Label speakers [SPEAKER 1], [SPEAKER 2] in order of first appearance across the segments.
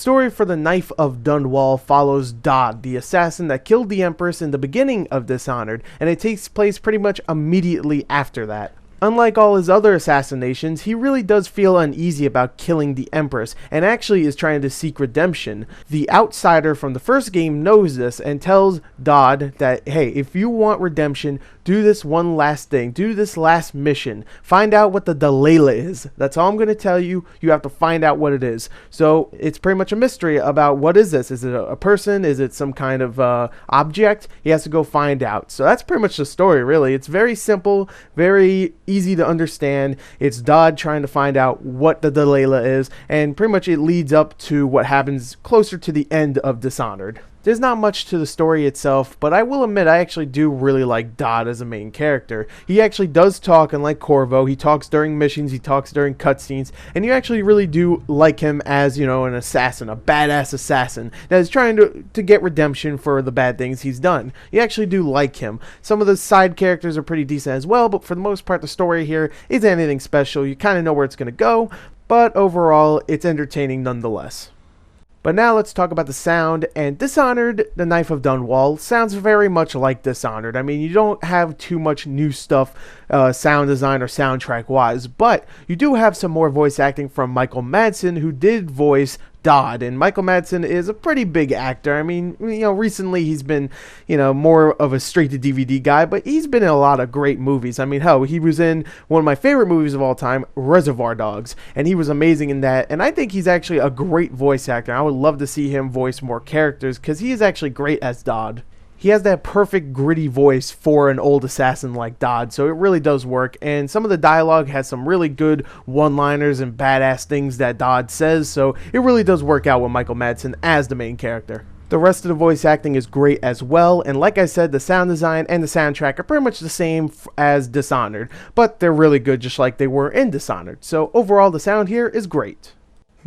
[SPEAKER 1] story for the Knife of Dunwall follows Dodd, the assassin that killed the Empress in the beginning of Dishonored, and it takes place pretty much immediately after that. Unlike all his other assassinations, he really does feel uneasy about killing the Empress, and actually is trying to seek redemption. The outsider from the first game knows this and tells Dodd that, hey, if you want redemption, do this one last thing, do this last mission, find out what the Delilah is. That's all I'm going to tell you. You have to find out what it is. So it's pretty much a mystery about what is this? Is it a person? Is it some kind of object? He has to go find out. So that's pretty much the story, really. It's very simple, very easy to understand. It's Dodd trying to find out what the Delilah is, and pretty much it leads up to what happens closer to the end of Dishonored. There's not much to the story itself, but I will admit I actually do really like Dodd as a main character. He actually does talk, unlike Corvo. He talks during missions, he talks during cutscenes, and you actually really do like him as, you know, an assassin, a badass assassin that is trying to get redemption for the bad things he's done. You actually do like him. Some of the side characters are pretty decent as well, but for the most part the story here isn't anything special. You kind of know where it's going to go, but overall it's entertaining nonetheless. But now let's talk about the sound, and Dishonored, the Knife of Dunwall, sounds very much like Dishonored. I mean, you don't have too much new stuff sound design or soundtrack wise, but you do have some more voice acting from Michael Madsen, who did voice Dodd, and Michael Madsen is a pretty big actor. I mean, you know, recently he's been, you know, more of a straight-to-DVD guy, but he's been in a lot of great movies. I mean, hell, he was in one of my favorite movies of all time, Reservoir Dogs, and he was amazing in that, and I think he's actually a great voice actor. I would love to see him voice more characters, because he is actually great as Dodd. He has that perfect gritty voice for an old assassin like Dodd, so it really does work, and some of the dialogue has some really good one-liners and badass things that Dodd says, so it really does work out with Michael Madsen as the main character. The rest of the voice acting is great as well, and like I said, the sound design and the soundtrack are pretty much the same as Dishonored, but they're really good just like they were in Dishonored, so overall the sound here is great.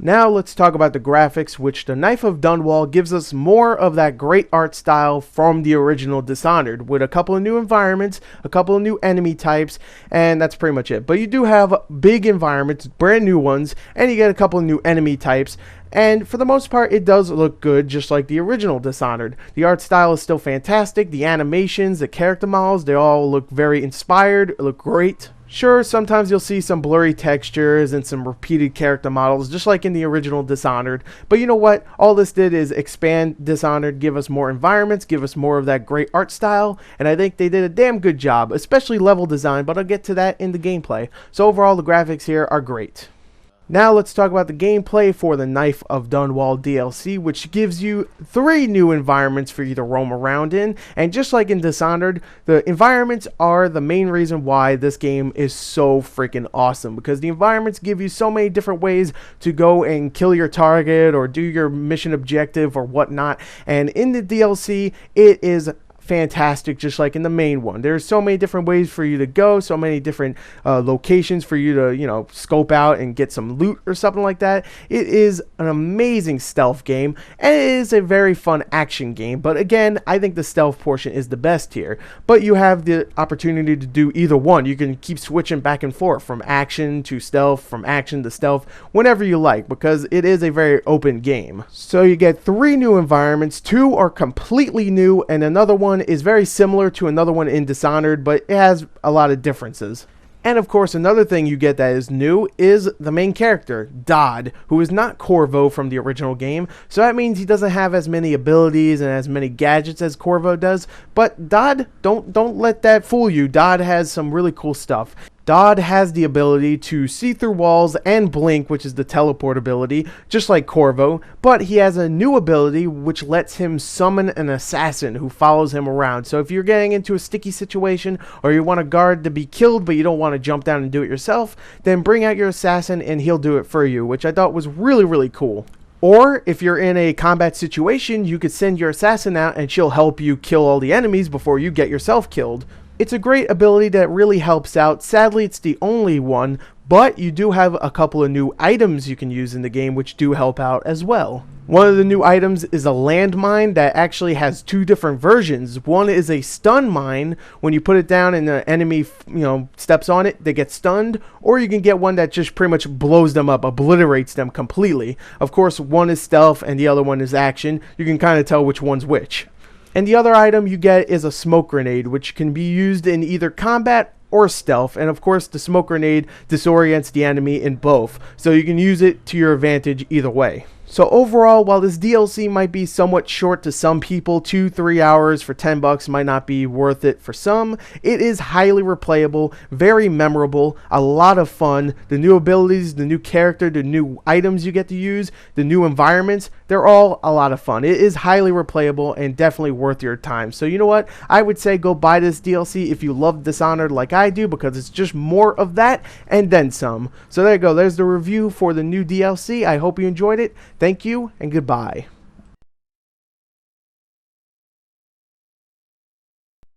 [SPEAKER 1] Now let's talk about the graphics, which the Knife of Dunwall gives us more of that great art style from the original Dishonored, with a couple of new environments, a couple of new enemy types, and that's pretty much it. But you do have big environments, brand new ones, and you get a couple of new enemy types, and for the most part it does look good just like the original Dishonored. The art style is still fantastic, the animations, the character models, they all look very inspired, look great. Sure, sometimes you'll see some blurry textures and some repeated character models, just like in the original Dishonored. But you know what? All this did is expand Dishonored, give us more environments, give us more of that great art style, and I think they did a damn good job, especially level design, but I'll get to that in the gameplay. So overall, the graphics here are great. Now let's talk about the gameplay for the Knife of Dunwall DLC, which gives you 3 new environments for you to roam around in, and just like in Dishonored, the environments are the main reason why this game is so freaking awesome, because the environments give you so many different ways to go and kill your target or do your mission objective or whatnot, and in the DLC it is fantastic just like in the main one. There's so many different ways for you to go, so many different locations for you to, you know, scope out and get some loot or something like that. It is an amazing stealth game, and it is a very fun action game, but again, I think the stealth portion is the best here. But you have the opportunity to do either one. You can keep switching back and forth from action to stealth, from action to stealth, whenever you like, because it is a very open game. So you get 3 new environments, 2 are completely new, and another one is very similar to another one in Dishonored, but it has a lot of differences. And of course, another thing you get that is new is the main character, Dodd, who is not Corvo from the original game, so that means he doesn't have as many abilities and as many gadgets as Corvo does, but Dodd, don't let that fool you. Dodd has some really cool stuff. Dodd has the ability to see through walls and blink, which is the teleport ability, just like Corvo, but he has a new ability which lets him summon an assassin who follows him around. So if you're getting into a sticky situation, or you want a guard to be killed but you don't want to jump down and do it yourself, then bring out your assassin and he'll do it for you, which I thought was really, really cool. Or if you're in a combat situation, you could send your assassin out and she'll help you kill all the enemies before you get yourself killed. It's a great ability that really helps out. Sadly, it's the only one, But you do have a couple of new items you can use in the game which do help out as well. One of the new items is a landmine that actually has two different versions. One is a stun mine. When you put it down and the enemy, steps on it, they get stunned. Or you can get one that just pretty much blows them up, obliterates them completely. Of course, one is stealth and the other one is action. You can kind of tell which one's which. And the other item you get is a smoke grenade, which can be used in either combat or stealth. And of course, the smoke grenade disorients the enemy in both. So you can use it to your advantage either way. So overall, while this DLC might be somewhat short to some people, 2-3 hours for $10 might not be worth it for some, it is highly replayable, very memorable, a lot of fun. The new abilities, the new character, the new items you get to use, the new environments, they're all a lot of fun. It is highly replayable and definitely worth your time. So you know what? I would say go buy this DLC if you love Dishonored like I do, because it's just more of that and then some. So there you go. There's the review for the new DLC. I hope you enjoyed it. Thank you and goodbye.